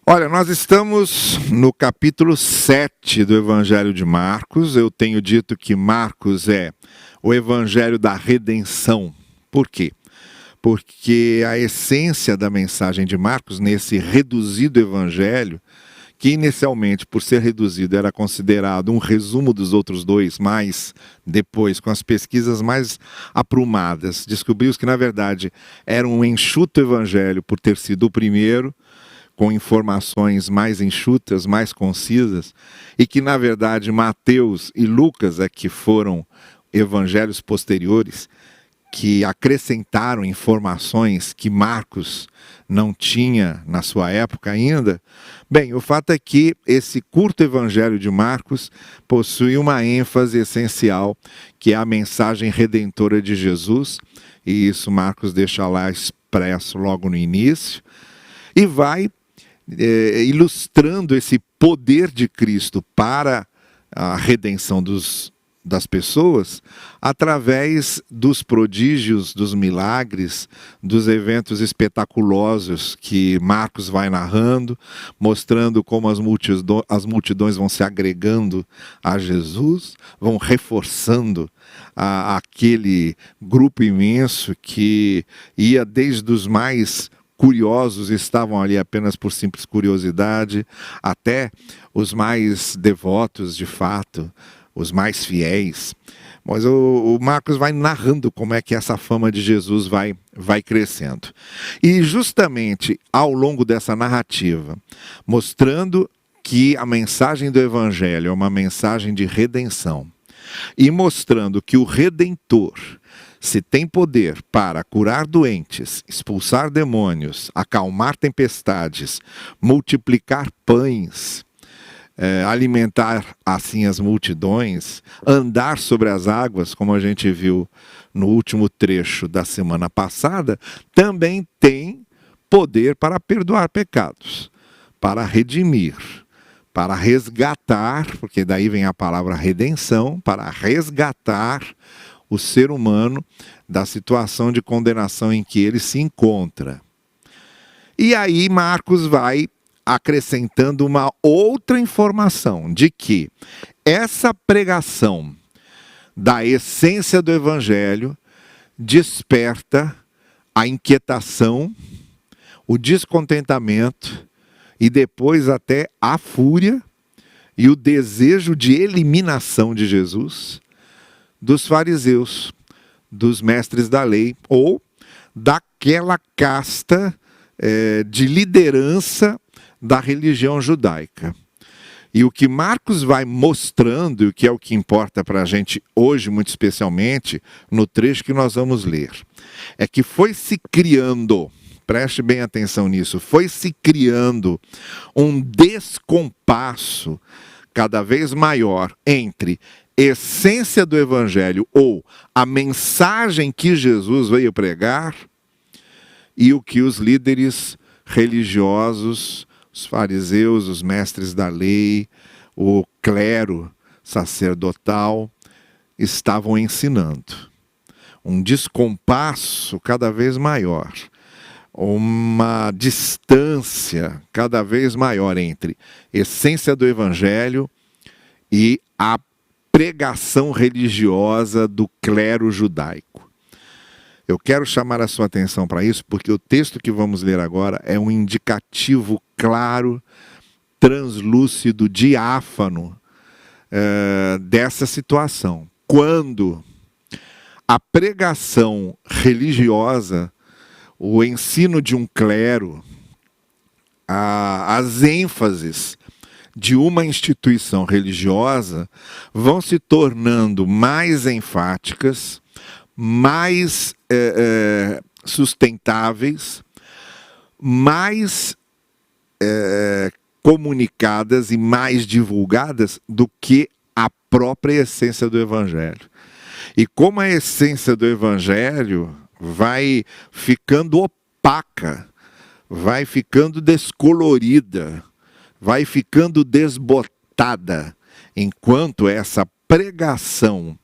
Olha, nós estamos no capítulo 7 do Evangelho de Marcos. Eu tenho dito que Marcos é o Evangelho da redenção. Por quê? Porque a essência da mensagem de Marcos, nesse reduzido evangelho, que inicialmente, por ser reduzido, era considerado um resumo dos outros dois, mas depois, com as pesquisas mais aprumadas, descobriu-se que, na verdade, era um enxuto evangelho por ter sido o primeiro, com informações mais enxutas, mais concisas, e que, na verdade, Mateus e Lucas é que foram evangelhos posteriores, que acrescentaram informações que Marcos não tinha na sua época ainda. Bem, o fato é que esse curto evangelho de Marcos possui uma ênfase essencial, que é a mensagem redentora de Jesus, e isso Marcos deixa lá expresso logo no início, e vai ilustrando esse poder de Cristo para a redenção das pessoas, através dos prodígios, dos milagres, dos eventos espetaculosos que Marcos vai narrando, mostrando como as multidões vão se agregando a Jesus, vão reforçando aquele grupo imenso que ia desde os mais curiosos, estavam ali apenas por simples curiosidade, até os mais devotos de fato, os mais fiéis. Mas o Marcos vai narrando como é que essa fama de Jesus vai crescendo. E justamente ao longo dessa narrativa, mostrando que a mensagem do Evangelho é uma mensagem de redenção, e mostrando que o Redentor, se tem poder para curar doentes, expulsar demônios, acalmar tempestades, multiplicar pães, alimentar assim as multidões, andar sobre as águas, como a gente viu no último trecho da semana passada, também tem poder para perdoar pecados, para redimir, para resgatar, porque daí vem a palavra redenção, para resgatar o ser humano da situação de condenação em que ele se encontra. E aí Marcos vai acrescentando uma outra informação de que essa pregação da essência do Evangelho desperta a inquietação, o descontentamento e depois até a fúria e o desejo de eliminação de Jesus dos fariseus, dos mestres da lei, ou daquela casta de liderança da religião judaica. E o que Marcos vai mostrando, e o que é o que importa para a gente hoje, muito especialmente, no trecho que nós vamos ler, é que foi se criando, preste bem atenção nisso, foi se criando um descompasso cada vez maior entre essência do Evangelho, ou a mensagem que Jesus veio pregar, e o que os líderes religiosos, os fariseus, os mestres da lei, o clero sacerdotal estavam ensinando. Um descompasso cada vez maior, uma distância cada vez maior entre essência do Evangelho e a pregação religiosa do clero judaico. Eu quero chamar a sua atenção para isso, porque o texto que vamos ler agora é um indicativo claro, translúcido, diáfano dessa situação. Quando a pregação religiosa, o ensino de um clero, as ênfases de uma instituição religiosa vão se tornando mais enfáticas, mais sustentáveis, mais comunicadas e mais divulgadas do que a própria essência do Evangelho. E como a essência do Evangelho vai ficando opaca, vai ficando descolorida, vai ficando desbotada, enquanto essa pregação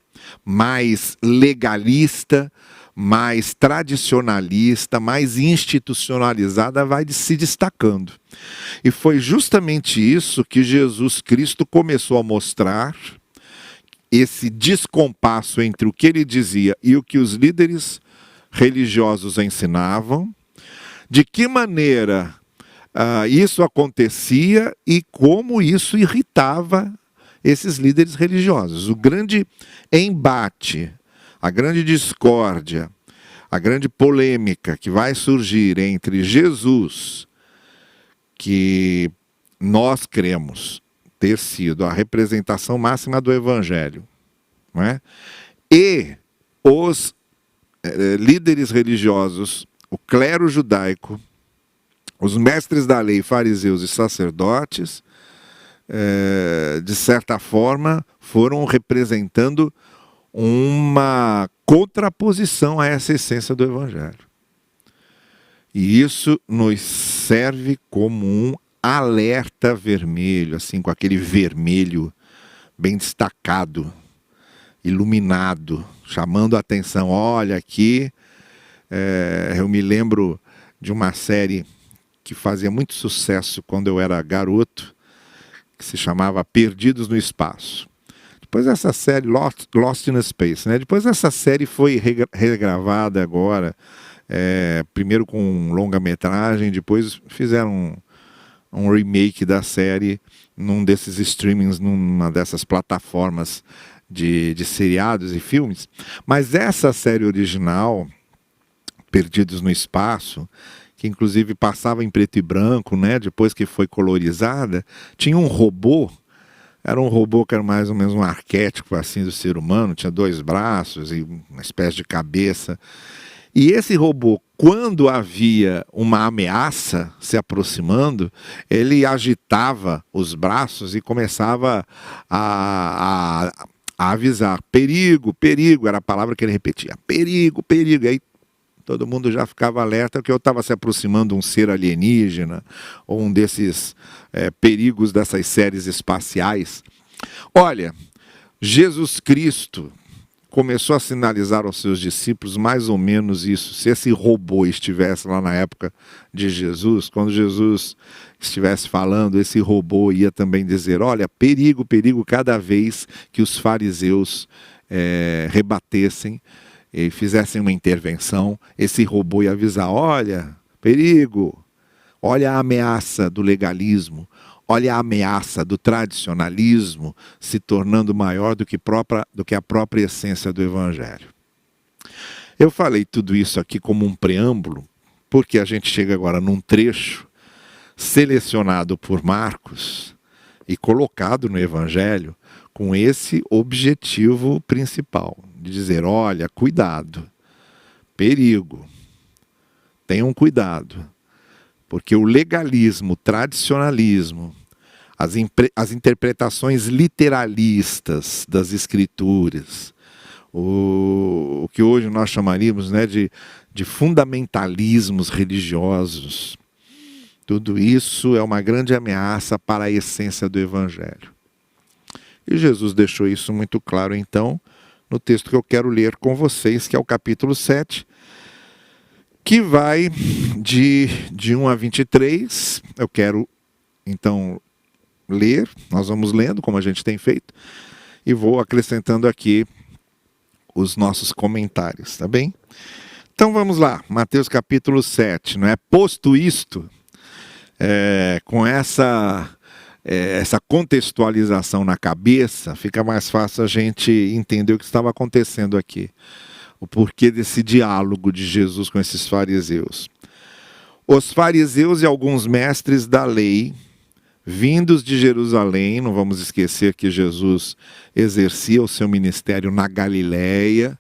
mais legalista, mais tradicionalista, mais institucionalizada, vai se destacando. E foi justamente isso que Jesus Cristo começou a mostrar, esse descompasso entre o que ele dizia e o que os líderes religiosos ensinavam, de que maneira isso acontecia e como isso irritava esses líderes religiosos. O grande embate, a grande discórdia, a grande polêmica que vai surgir entre Jesus, que nós cremos ter sido a representação máxima do Evangelho, não é? E os líderes religiosos, o clero judaico, os mestres da lei, fariseus e sacerdotes, de certa forma, foram representando uma contraposição a essa essência do Evangelho. E isso nos serve como um alerta vermelho, assim, com aquele vermelho bem destacado, iluminado, chamando a atenção. Olha aqui, eu me lembro de uma série que fazia muito sucesso quando eu era garoto, que se chamava Perdidos no Espaço. Depois essa série, Lost in Space, né? Depois essa série foi regravada agora, primeiro com longa-metragem, depois fizeram um remake da série num desses streamings, numa dessas plataformas de seriados e filmes. Mas essa série original, Perdidos no Espaço, que inclusive passava em preto e branco, né? Depois que foi colorizada, tinha um robô. Era um robô que era mais ou menos um arquétipo assim do ser humano, tinha 2 braços e uma espécie de cabeça. E esse robô, quando havia uma ameaça se aproximando, ele agitava os braços e começava a avisar: perigo, perigo, era a palavra que ele repetia, perigo, perigo. Aí todo mundo já ficava alerta que eu estava se aproximando de um ser alienígena, ou um desses perigos dessas séries espaciais. Olha, Jesus Cristo começou a sinalizar aos seus discípulos mais ou menos isso. Se esse robô estivesse lá na época de Jesus, quando Jesus estivesse falando, esse robô ia também dizer: olha, perigo, perigo, cada vez que os fariseus rebatessem e fizessem uma intervenção, esse robô ia avisar: olha, perigo, olha a ameaça do legalismo, olha a ameaça do tradicionalismo se tornando maior do que a própria essência do Evangelho. Eu falei tudo isso aqui como um preâmbulo, porque a gente chega agora num trecho selecionado por Marcos e colocado no Evangelho com esse objetivo principal, de dizer: olha, cuidado, perigo, tenham cuidado, porque o legalismo, o tradicionalismo, as interpretações literalistas das Escrituras, o que hoje nós chamaríamos, né, de fundamentalismos religiosos, tudo isso é uma grande ameaça para a essência do Evangelho. E Jesus deixou isso muito claro, então, no texto que eu quero ler com vocês, que é o capítulo 7, que vai de 1 a 23. Eu quero, então, ler, nós vamos lendo, como a gente tem feito, e vou acrescentando aqui os nossos comentários, tá bem? Então vamos lá, Mateus capítulo 7, não é? Posto isto, com essa contextualização na cabeça, fica mais fácil a gente entender o que estava acontecendo aqui. O porquê desse diálogo de Jesus com esses fariseus. Os fariseus e alguns mestres da lei, vindos de Jerusalém, não vamos esquecer que Jesus exercia o seu ministério na Galileia,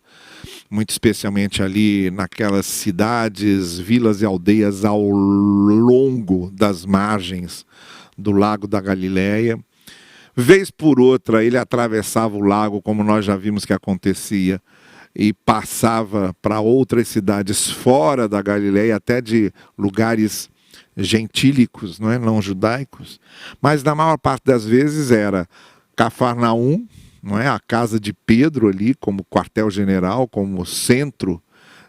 muito especialmente ali naquelas cidades, vilas e aldeias ao longo das margens do lago da Galileia. Vez por outra ele atravessava o lago, como nós já vimos que acontecia, e passava para outras cidades fora da Galileia, até de lugares gentílicos, não judaicos, mas na maior parte das vezes era Cafarnaum, não é? A casa de Pedro ali como quartel-general, como centro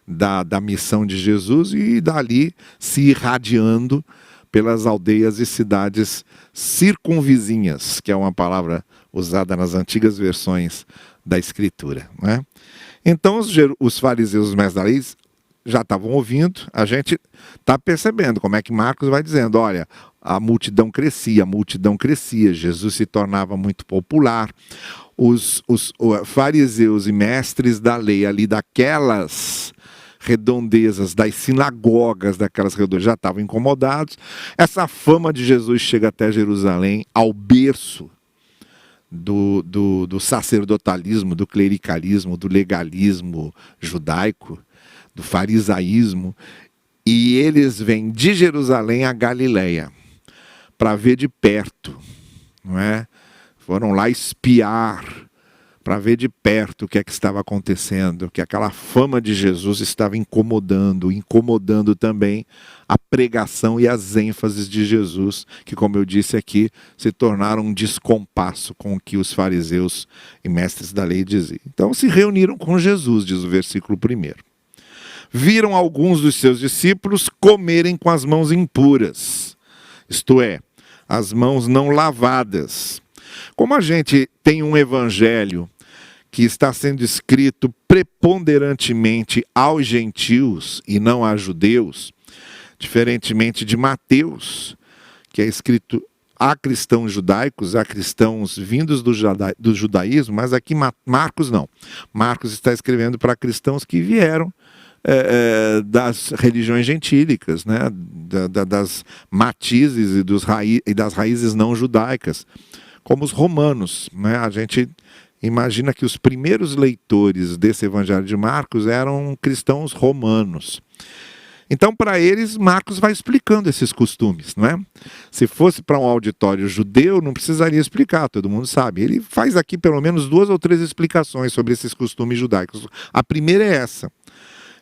da missão de Jesus e dali se irradiando pelas aldeias e cidades circunvizinhas, que é uma palavra usada nas antigas versões da Escritura, não é? Então os fariseus e os mestres da lei já estavam ouvindo, a gente está percebendo como é que Marcos vai dizendo, olha, a multidão crescia, Jesus se tornava muito popular, os fariseus e mestres da lei ali daquelas redondezas, das sinagogas daquelas redondezas, já estavam incomodados. Essa fama de Jesus chega até Jerusalém, ao berço do sacerdotalismo, do clericalismo, do legalismo judaico, do farisaísmo, e eles vêm de Jerusalém a Galileia para ver de perto, não é? Foram lá espiar para ver de perto o que é que estava acontecendo, que aquela fama de Jesus estava incomodando também a pregação e as ênfases de Jesus, que, como eu disse aqui, se tornaram um descompasso com o que os fariseus e mestres da lei diziam. Então se reuniram com Jesus, diz o versículo 1. Viram alguns dos seus discípulos comerem com as mãos impuras, isto é, as mãos não lavadas. Como a gente tem um evangelho que está sendo escrito preponderantemente aos gentios e não a judeus, diferentemente de Mateus, que é escrito a cristãos judaicos, a cristãos vindos do judaísmo, mas aqui Marcos não. Marcos está escrevendo para cristãos que vieram das religiões gentílicas, né? Das matizes e das raízes não judaicas, como os romanos, né? A gente imagina que os primeiros leitores desse evangelho de Marcos eram cristãos romanos. Então, para eles, Marcos vai explicando esses costumes, não é? Se fosse para um auditório judeu, não precisaria explicar, todo mundo sabe. Ele faz aqui pelo menos 2 ou 3 explicações sobre esses costumes judaicos. A primeira é essa.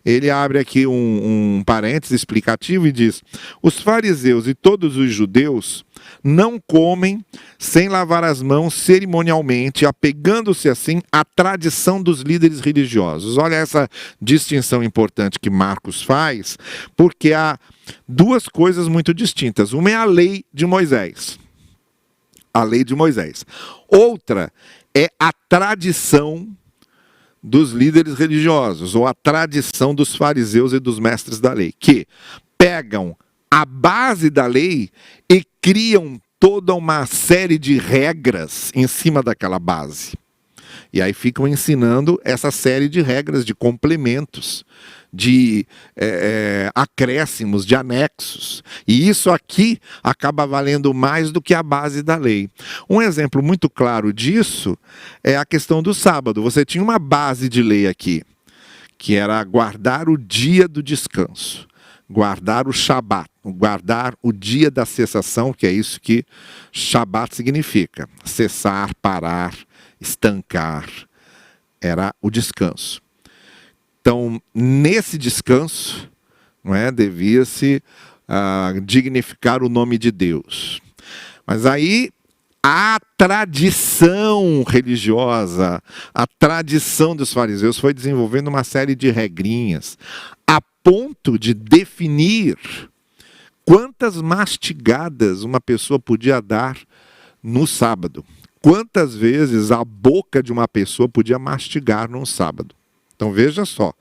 Ele abre aqui um parênteses explicativo e diz: os fariseus e todos os judeus não comem sem lavar as mãos cerimonialmente, apegando-se assim à tradição dos líderes religiosos. Olha essa distinção importante que Marcos faz, porque há 2 coisas muito distintas. Uma é a lei de Moisés. A lei de Moisés. Outra é a tradição dos líderes religiosos, ou a tradição dos fariseus e dos mestres da lei, que pegam a base da lei e criam toda uma série de regras em cima daquela base. E aí ficam ensinando essa série de regras, de complementos, de acréscimos, de anexos. E isso aqui acaba valendo mais do que a base da lei. Um exemplo muito claro disso é a questão do sábado. Você tinha uma base de lei aqui, que era guardar o dia do descanso, guardar o Shabat, guardar o dia da cessação, que é isso que Shabat significa: cessar, parar, estancar. Era o descanso. Então, nesse descanso, não é, devia-se dignificar o nome de Deus. Mas aí a tradição religiosa, a tradição dos fariseus foi desenvolvendo uma série de regrinhas, a ponto de definir quantas mastigadas uma pessoa podia dar no sábado. Quantas vezes a boca de uma pessoa podia mastigar no sábado. Então veja só,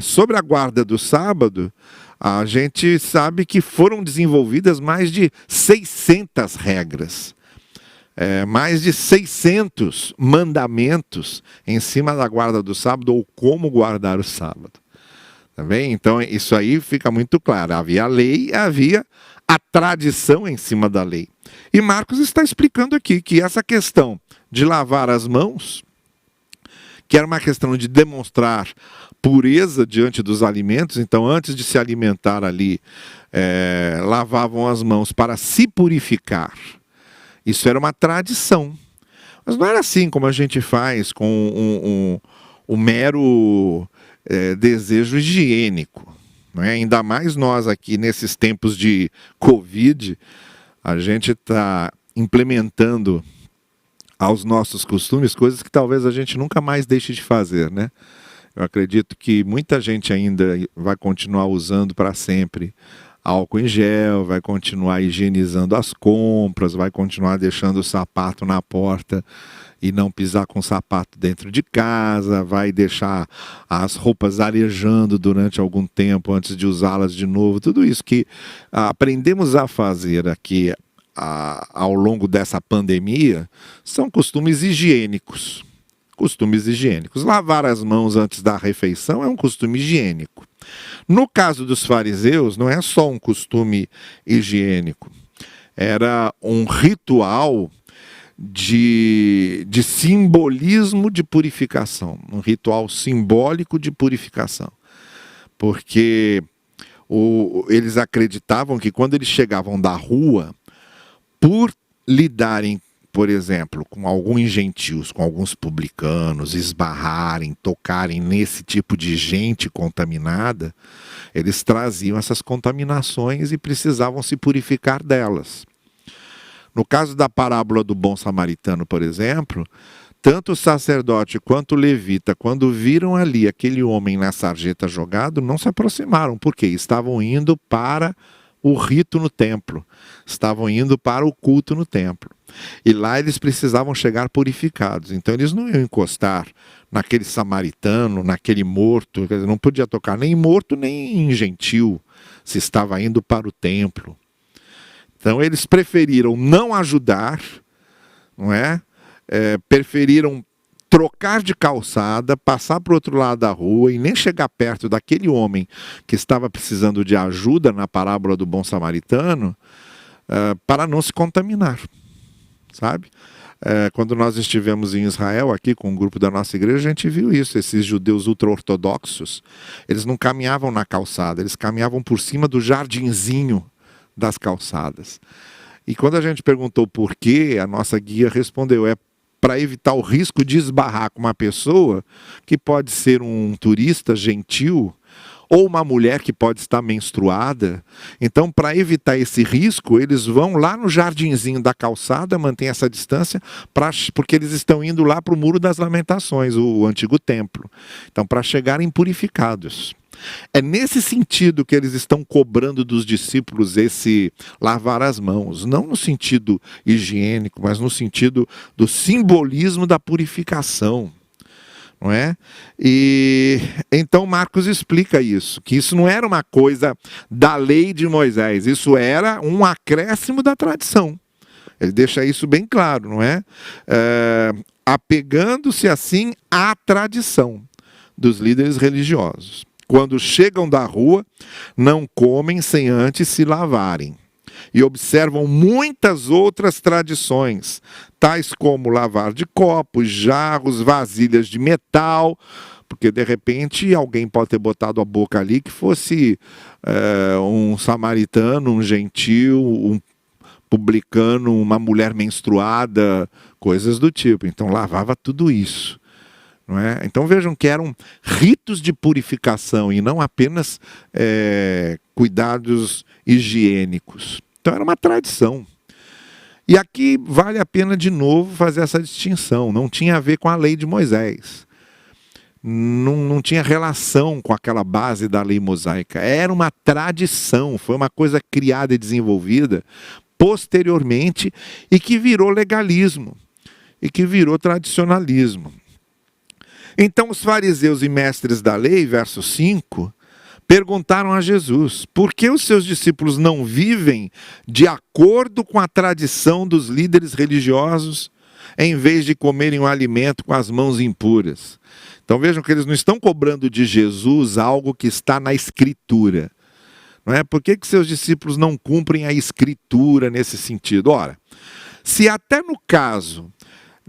sobre a guarda do sábado, a gente sabe que foram desenvolvidas mais de 600 regras, mais de 600 mandamentos em cima da guarda do sábado, ou como guardar o sábado. Tá bem? Então isso aí fica muito claro, havia a lei, havia a tradição em cima da lei. E Marcos está explicando aqui que essa questão de lavar as mãos, que era uma questão de demonstrar pureza diante dos alimentos, então antes de se alimentar ali, lavavam as mãos para se purificar. Isso era uma tradição. Mas não era assim como a gente faz com um mero desejo higiênico. Não é? Ainda mais nós aqui nesses tempos de Covid, a gente está implementando aos nossos costumes coisas que talvez a gente nunca mais deixe de fazer, né? Eu acredito que muita gente ainda vai continuar usando para sempre álcool em gel, vai continuar higienizando as compras, vai continuar deixando o sapato na porta e não pisar com o sapato dentro de casa, vai deixar as roupas arejando durante algum tempo antes de usá-las de novo. Tudo isso que aprendemos a fazer aqui ao longo dessa pandemia são costumes higiênicos. Costumes higiênicos. Lavar as mãos antes da refeição é um costume higiênico. No caso dos fariseus, não é só um costume higiênico, era um ritual de simbolismo de purificação, um ritual simbólico de purificação. Porque eles acreditavam que quando eles chegavam da rua, por lidarem, por exemplo, com alguns gentios, com alguns publicanos, esbarrarem, tocarem nesse tipo de gente contaminada, eles traziam essas contaminações e precisavam se purificar delas. No caso da parábola do bom samaritano, por exemplo, tanto o sacerdote quanto o levita, quando viram ali aquele homem na sarjeta jogado, não se aproximaram, porque estavam indo para o rito no templo, estavam indo para o culto no templo. E lá eles precisavam chegar purificados, então eles não iam encostar naquele samaritano, naquele morto, quer dizer, não podia tocar nem em morto nem em gentil, se estava indo para o templo. Então eles preferiram não ajudar, não é? Preferiram trocar de calçada, passar para o outro lado da rua e nem chegar perto daquele homem que estava precisando de ajuda na parábola do bom samaritano, para não se contaminar, sabe? Quando nós estivemos em Israel, aqui com um grupo da nossa igreja, a gente viu isso, esses judeus ultra-ortodoxos, eles não caminhavam na calçada, eles caminhavam por cima do jardinzinho das calçadas. E quando a gente perguntou por quê, a nossa guia respondeu, para evitar o risco de esbarrar com uma pessoa que pode ser um turista gentil ou uma mulher que pode estar menstruada. Então, para evitar esse risco, eles vão lá no jardinzinho da calçada, mantém essa distância, porque eles estão indo lá para o Muro das Lamentações, o antigo templo. Então, para chegarem purificados. É nesse sentido que eles estão cobrando dos discípulos esse lavar as mãos, não no sentido higiênico, mas no sentido do simbolismo da purificação, não é? E então Marcos explica isso, que isso não era uma coisa da lei de Moisés, isso era um acréscimo da tradição. Ele deixa isso bem claro, não é? Apegando-se assim à tradição dos líderes religiosos. Quando chegam da rua, não comem sem antes se lavarem. E observam muitas outras tradições, tais como lavar de copos, jarros, vasilhas de metal, porque de repente alguém pode ter botado a boca ali que fosse um samaritano, um gentil, um publicano, uma mulher menstruada, coisas do tipo. Então lavava tudo isso. Não é? Então vejam que eram ritos de purificação e não apenas cuidados higiênicos. Então era uma tradição. E aqui vale a pena de novo fazer essa distinção. Não tinha a ver com a lei de Moisés. Não tinha relação com aquela base da lei mosaica. Era uma tradição, foi uma coisa criada e desenvolvida posteriormente e que virou legalismo e que virou tradicionalismo. Então os fariseus e mestres da lei, verso 5, perguntaram a Jesus, por que os seus discípulos não vivem de acordo com a tradição dos líderes religiosos, em vez de comerem um alimento com as mãos impuras? Então vejam que eles não estão cobrando de Jesus algo que está na Escritura. Não é? Por que seus discípulos não cumprem a Escritura nesse sentido? Ora, se até no caso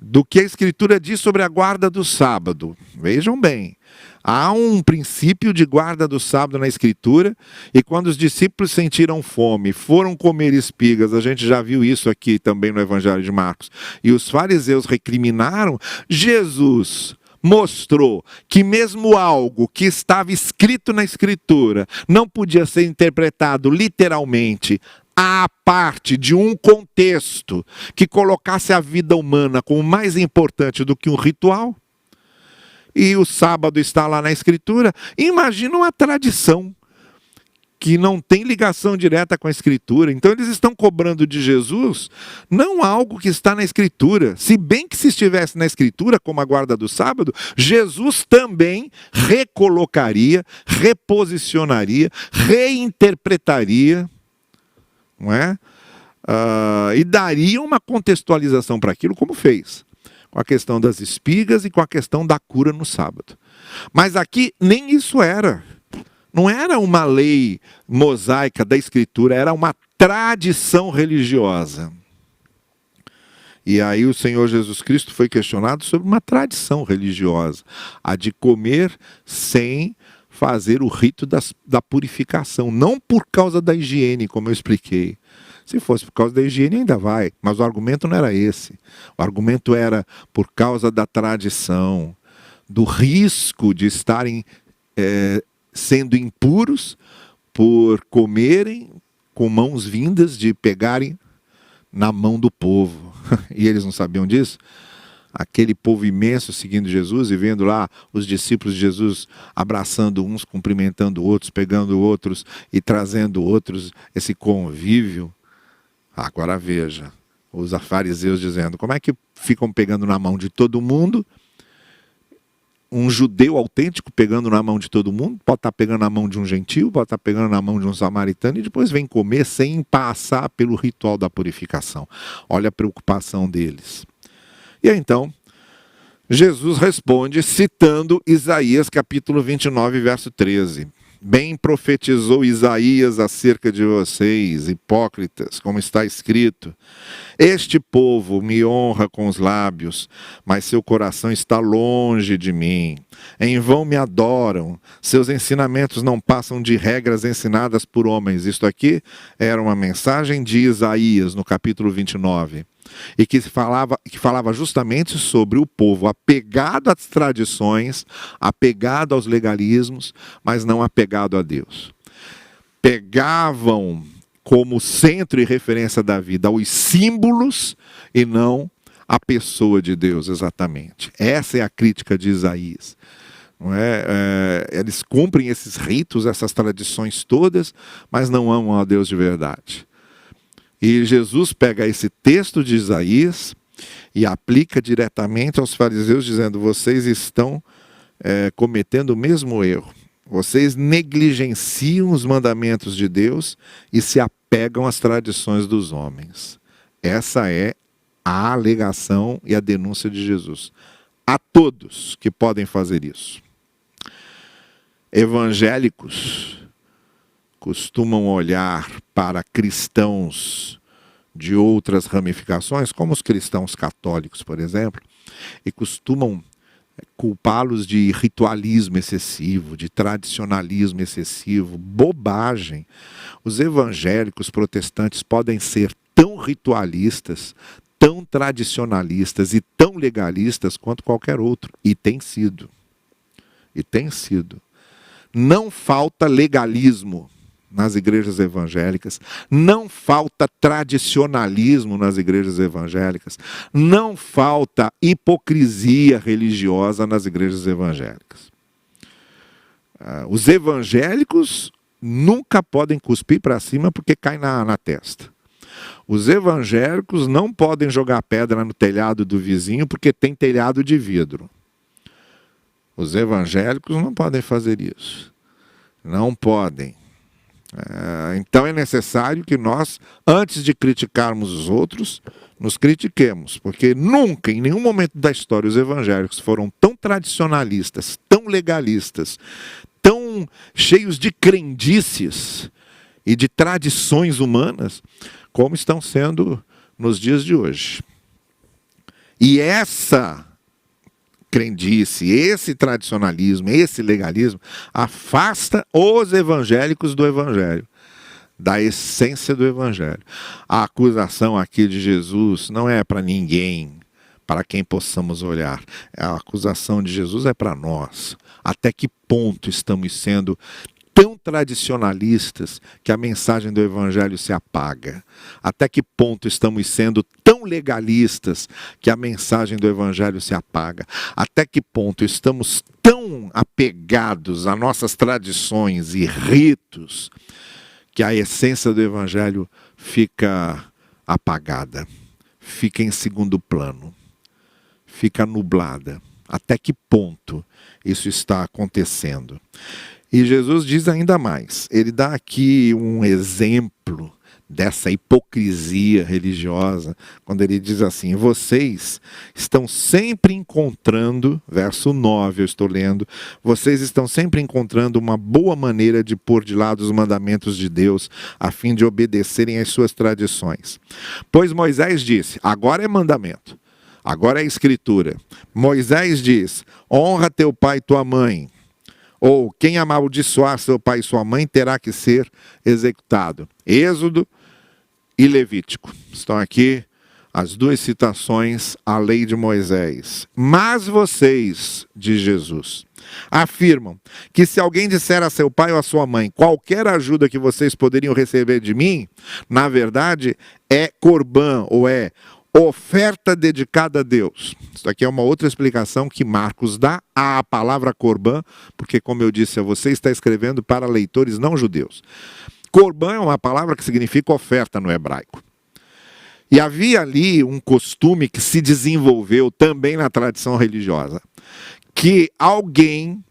do que a Escritura diz sobre a guarda do sábado, vejam bem, há um princípio de guarda do sábado na Escritura, e quando os discípulos sentiram fome, foram comer espigas, a gente já viu isso aqui também no Evangelho de Marcos, e os fariseus recriminaram, Jesus mostrou que mesmo algo que estava escrito na Escritura não podia ser interpretado literalmente, à parte de um contexto que colocasse a vida humana como mais importante do que um ritual. e o sábado está lá na Escritura. Imagina uma tradição que não tem ligação direta com a Escritura. Então eles estão cobrando de Jesus não algo que está na Escritura. Se bem que se estivesse na Escritura, como a guarda do sábado, Jesus também recolocaria, reposicionaria, reinterpretaria, não é? E daria uma contextualização para aquilo, como fez, com a questão das espigas e com a questão da cura no sábado. Mas aqui nem isso era. Não era uma lei mosaica da Escritura, era uma tradição religiosa. E aí o Senhor Jesus Cristo foi questionado sobre uma tradição religiosa, a de comer sem fazer o rito da purificação, não por causa da higiene, como eu expliquei. Se fosse por causa da higiene ainda vai, mas o argumento não era esse. O argumento era por causa da tradição, do risco de estarem sendo impuros por comerem com mãos vindas de pegarem na mão do povo. E eles não sabiam disso? Aquele povo imenso seguindo Jesus e vendo lá os discípulos de Jesus abraçando uns, cumprimentando outros, pegando outros e trazendo outros, esse convívio. Agora veja, os fariseus dizendo, como é que ficam pegando na mão de todo mundo? Um judeu autêntico pegando na mão de todo mundo, pode estar pegando na mão de um gentil, pode estar pegando na mão de um samaritano e depois vem comer sem passar pelo ritual da purificação. Olha a preocupação deles. E aí, então, Jesus responde citando Isaías capítulo 29, verso 13. Bem profetizou Isaías acerca de vocês, hipócritas, como está escrito. Este povo me honra com os lábios, mas seu coração está longe de mim. Em vão me adoram, seus ensinamentos não passam de regras ensinadas por homens. Isto aqui era uma mensagem de Isaías, no capítulo 29. E que falava justamente sobre o povo apegado às tradições, apegado aos legalismos, mas não apegado a Deus. Pegavam como centro e referência da vida os símbolos e não a pessoa de Deus, exatamente. Essa é a crítica de Isaías. Não é? Eles cumprem esses ritos, essas tradições todas, mas não amam a Deus de verdade. E Jesus pega esse texto de Isaías e aplica diretamente aos fariseus, dizendo, vocês estão cometendo o mesmo erro. Vocês negligenciam os mandamentos de Deus e se apegam às tradições dos homens. Essa é a alegação e a denúncia de Jesus. A todos que podem fazer isso. Evangélicos costumam olhar para cristãos de outras ramificações, como os cristãos católicos, por exemplo, e costumam culpá-los de ritualismo excessivo, de tradicionalismo excessivo, bobagem. Os evangélicos protestantes podem ser tão ritualistas, tão tradicionalistas e tão legalistas quanto qualquer outro, e tem sido. E tem sido. Não falta legalismo nas igrejas evangélicas, não falta tradicionalismo nas igrejas evangélicas, não falta hipocrisia religiosa nas igrejas evangélicas. Os evangélicos nunca podem cuspir para cima porque cai na testa. Os evangélicos não podem jogar pedra no telhado do vizinho porque tem telhado de vidro. Os evangélicos não podem fazer isso. Não podem. Então é necessário que nós, antes de criticarmos os outros, nos critiquemos, porque nunca, em nenhum momento da história, os evangélicos foram tão tradicionalistas, tão legalistas, tão cheios de crendices e de tradições humanas, como estão sendo nos dias de hoje. E essa crendice, esse tradicionalismo, esse legalismo, afasta os evangélicos do evangelho, da essência do evangelho. A acusação aqui de Jesus não é para ninguém, para quem possamos olhar. A acusação de Jesus é para nós. Até que ponto estamos sendo tão tradicionalistas que a mensagem do Evangelho se apaga? Até que ponto estamos sendo tão legalistas que a mensagem do Evangelho se apaga? Até que ponto estamos tão apegados a nossas tradições e ritos que a essência do Evangelho fica apagada, fica em segundo plano, fica nublada? Até que ponto isso está acontecendo? E Jesus diz ainda mais. Ele dá aqui um exemplo dessa hipocrisia religiosa, quando ele diz assim: vocês estão sempre encontrando, verso 9 eu estou lendo, vocês estão sempre encontrando uma boa maneira de pôr de lado os mandamentos de Deus, a fim de obedecerem às suas tradições. Pois Moisés disse, agora é mandamento, agora é escritura. Moisés diz, honra teu pai e tua mãe. Ou quem amaldiçoar seu pai e sua mãe terá que ser executado. Êxodo e Levítico. Estão aqui as duas citações à lei de Moisés. Mas vocês, diz Jesus, afirmam que se alguém disser a seu pai ou a sua mãe qualquer ajuda que vocês poderiam receber de mim, na verdade é corbã, ou é oferta dedicada a Deus. Isso aqui é uma outra explicação que Marcos dá à palavra corbã, porque, como eu disse a você, está escrevendo para leitores não judeus. Corbã é uma palavra que significa oferta no hebraico. E havia ali um costume que se desenvolveu também na tradição religiosa, que alguém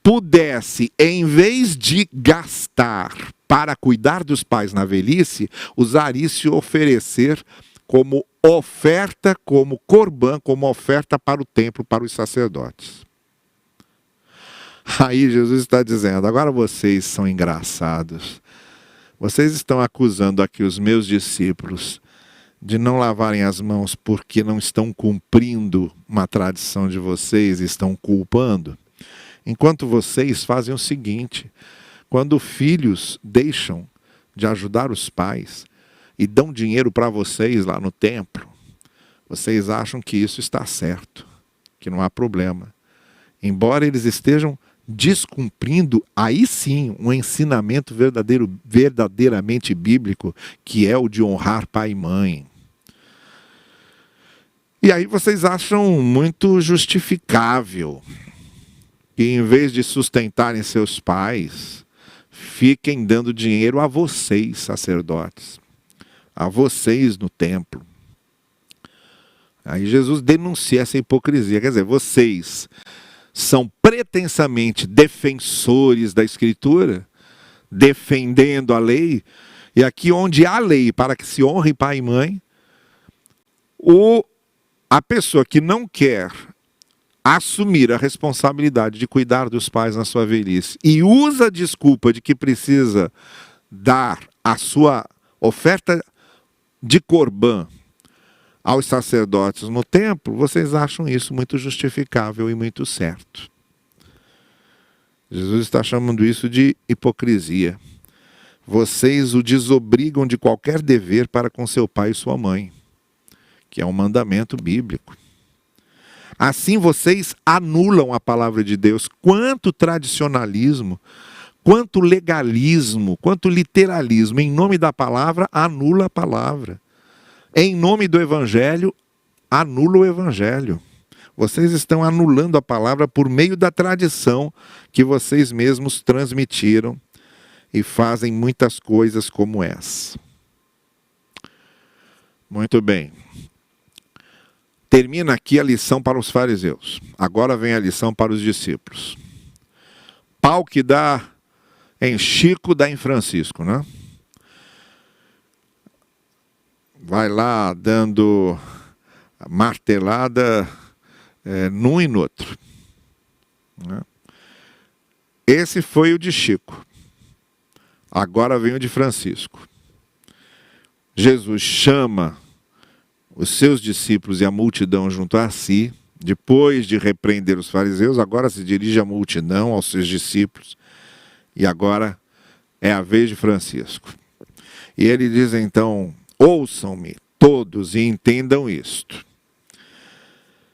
pudesse, em vez de gastar para cuidar dos pais na velhice, usar isso e oferecer como oferta, como corbã, como oferta para o templo, para os sacerdotes. Aí Jesus está dizendo, agora vocês são engraçados. Vocês estão acusando aqui os meus discípulos de não lavarem as mãos porque não estão cumprindo uma tradição de vocês e estão culpando. Enquanto vocês fazem o seguinte, quando filhos deixam de ajudar os pais e dão dinheiro para vocês lá no templo, vocês acham que isso está certo, que não há problema. Embora eles estejam descumprindo, aí sim, um ensinamento verdadeiramente bíblico, que é o de honrar pai e mãe. E aí vocês acham muito justificável que, em vez de sustentarem seus pais, fiquem dando dinheiro a vocês, sacerdotes, a vocês no templo. Aí Jesus denuncia essa hipocrisia. Quer dizer, vocês são pretensamente defensores da Escritura, defendendo a lei, e aqui onde há lei para que se honre pai e mãe, a pessoa que não quer assumir a responsabilidade de cuidar dos pais na sua velhice e usa a desculpa de que precisa dar a sua oferta de corbã aos sacerdotes no templo, vocês acham isso muito justificável e muito certo. Jesus está chamando isso de hipocrisia. Vocês o desobrigam de qualquer dever para com seu pai e sua mãe, que é um mandamento bíblico. Assim vocês anulam a palavra de Deus. Quanto tradicionalismo, quanto legalismo, quanto literalismo, em nome da palavra, anula a palavra. Em nome do Evangelho, anula o Evangelho. Vocês estão anulando a palavra por meio da tradição que vocês mesmos transmitiram e fazem muitas coisas como essa. Muito bem. Termina aqui a lição para os fariseus. Agora vem a lição para os discípulos. Pau que dá em Chico, dá em Francisco, né? Vai lá dando martelada num e no outro. Né? Esse foi o de Chico. Agora vem o de Francisco. Jesus chama os seus discípulos e a multidão junto a si, depois de repreender os fariseus, agora se dirige à multidão, aos seus discípulos, e agora é a vez de Francisco. E ele diz então, ouçam-me todos e entendam isto.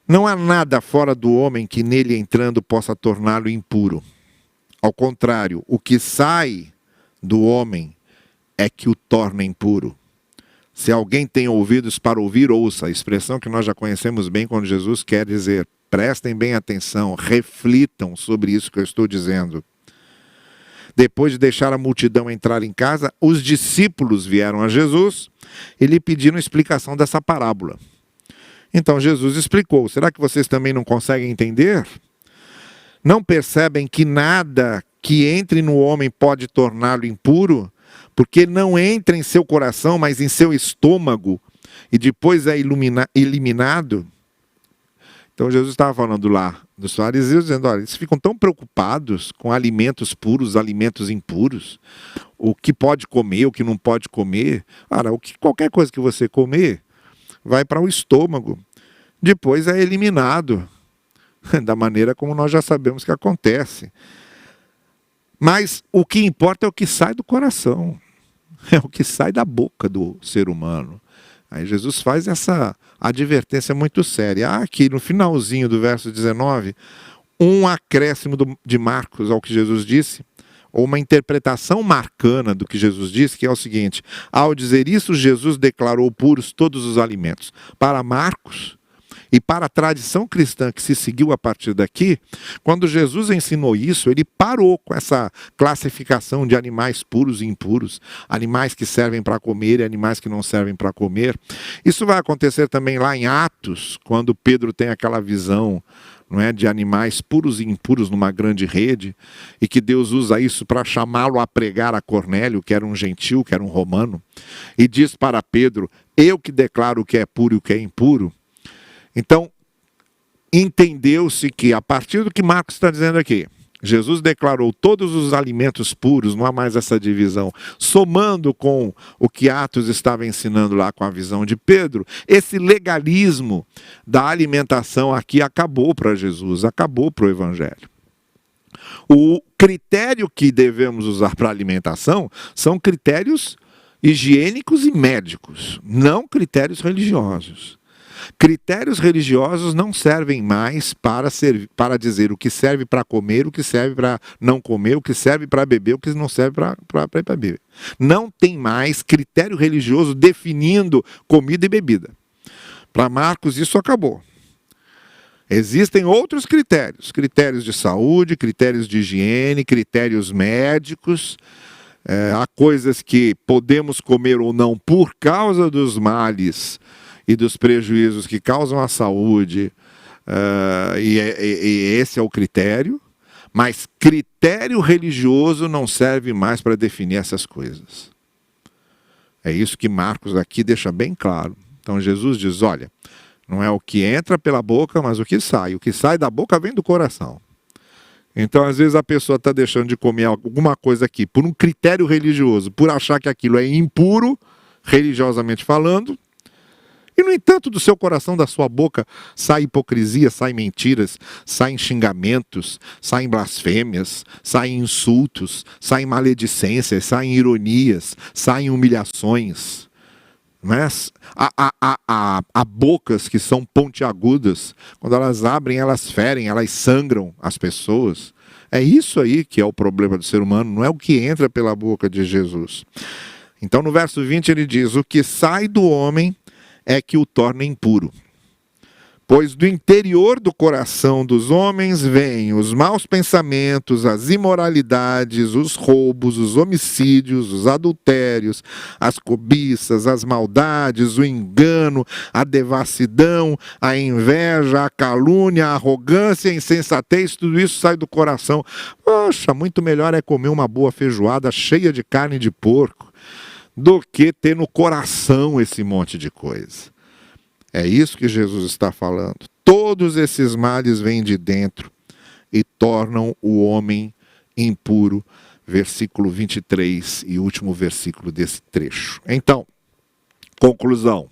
Não há nada fora do homem que nele entrando possa torná-lo impuro. Ao contrário, o que sai do homem é que o torna impuro. Se alguém tem ouvidos para ouvir, ouça. A expressão que nós já conhecemos bem quando Jesus quer dizer: prestem bem atenção, reflitam sobre isso que eu estou dizendo. Depois de deixar a multidão entrar em casa, os discípulos vieram a Jesus e lhe pediram explicação dessa parábola. Então Jesus explicou: será que vocês também não conseguem entender? Não percebem que nada que entre no homem pode torná-lo impuro? Porque não entra em seu coração, mas em seu estômago, e depois é eliminado. Então Jesus estava falando lá dos fariseus, dizendo: olha, eles ficam tão preocupados com alimentos puros, alimentos impuros, o que pode comer, o que não pode comer. Ora, qualquer coisa que você comer vai para o estômago, depois é eliminado, da maneira como nós já sabemos que acontece. Mas o que importa é o que sai do coração, é o que sai da boca do ser humano. Aí Jesus faz essa advertência muito séria. Aqui no finalzinho do verso 19, um acréscimo de Marcos ao que Jesus disse, ou uma interpretação marcana do que Jesus disse, que é o seguinte: ao dizer isso, Jesus declarou puros todos os alimentos. Para Marcos, e para a tradição cristã que se seguiu a partir daqui, quando Jesus ensinou isso, ele parou com essa classificação de animais puros e impuros, animais que servem para comer e animais que não servem para comer. Isso vai acontecer também lá em Atos, quando Pedro tem aquela visão, não é, de animais puros e impuros numa grande rede, e que Deus usa isso para chamá-lo a pregar a Cornélio, que era um gentil, que era um romano, e diz para Pedro: eu que declaro o que é puro e o que é impuro. Então, entendeu-se que, a partir do que Marcos está dizendo aqui, Jesus declarou todos os alimentos puros, não há mais essa divisão. Somando com o que Atos estava ensinando lá com a visão de Pedro, esse legalismo da alimentação aqui acabou para Jesus, acabou para o Evangelho. O critério que devemos usar para a alimentação são critérios higiênicos e médicos, não critérios religiosos. Critérios religiosos não servem mais para dizer o que serve para comer, o que serve para não comer, o que serve para beber, o que não serve para beber. Não tem mais critério religioso definindo comida e bebida. Para Marcos isso acabou. Existem outros critérios, critérios de saúde, critérios de higiene, critérios médicos. Há coisas que podemos comer ou não por causa dos males e dos prejuízos que causam à saúde, e esse é o critério, mas critério religioso não serve mais para definir essas coisas. É isso que Marcos aqui deixa bem claro. Então Jesus diz: olha, não é o que entra pela boca, mas o que sai da boca vem do coração. Então, às vezes, a pessoa está deixando de comer alguma coisa aqui por um critério religioso, por achar que aquilo é impuro, religiosamente falando, e, no entanto, do seu coração, da sua boca, sai hipocrisia, saem mentiras, saem xingamentos, saem blasfêmias, saem insultos, saem maledicências, saem ironias, saem humilhações. Mas há bocas que são pontiagudas, quando elas abrem, elas ferem, elas sangram as pessoas. É isso aí que é o problema do ser humano, não é o que entra pela boca de Jesus. Então, no verso 20 ele diz: o que sai do homem é que o torna impuro. Pois do interior do coração dos homens vêm os maus pensamentos, as imoralidades, os roubos, os homicídios, os adultérios, as cobiças, as maldades, o engano, a devassidão, a inveja, a calúnia, a arrogância, a insensatez, tudo isso sai do coração. Poxa, muito melhor é comer uma boa feijoada cheia de carne de porco do que ter no coração esse monte de coisa. É isso que Jesus está falando. Todos esses males vêm de dentro e tornam o homem impuro. Versículo 23 e último versículo desse trecho. Então, conclusão.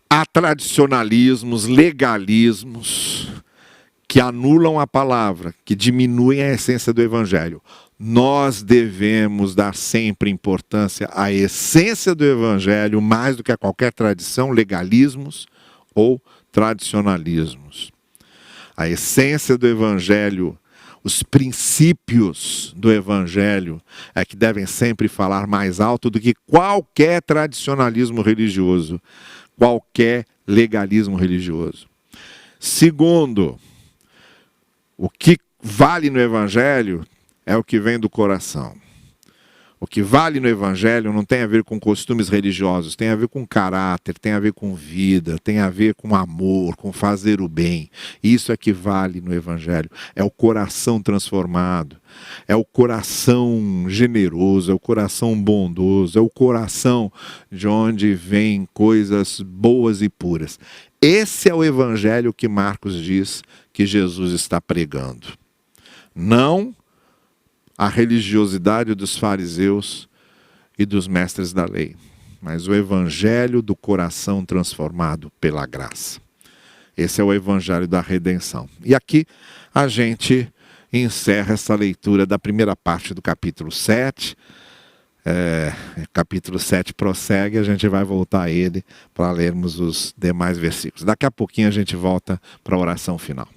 Há tradicionalismos, legalismos que anulam a palavra, que diminuem a essência do Evangelho. Nós devemos dar sempre importância à essência do Evangelho, mais do que a qualquer tradição, legalismos ou tradicionalismos. A essência do Evangelho, Os princípios do Evangelho é que devem sempre falar mais alto do que qualquer tradicionalismo religioso, qualquer legalismo religioso. Segundo, o que vale no Evangelho é o que vem do coração. O que vale no Evangelho não tem a ver com costumes religiosos, tem a ver com caráter, tem a ver com vida, tem a ver com amor, com fazer o bem. Isso é que vale no Evangelho. É o coração transformado, é o coração generoso, é o coração bondoso, é o coração de onde vêm coisas boas e puras. Esse é o Evangelho que Marcos diz que Jesus está pregando. Não a religiosidade dos fariseus e dos mestres da lei, mas o Evangelho do coração transformado pela graça. Esse é o Evangelho da redenção. E aqui a gente encerra essa leitura da primeira parte do capítulo 7. Capítulo 7 prossegue, a gente vai voltar a ele para lermos os demais versículos. Daqui a pouquinho a gente volta para a oração final.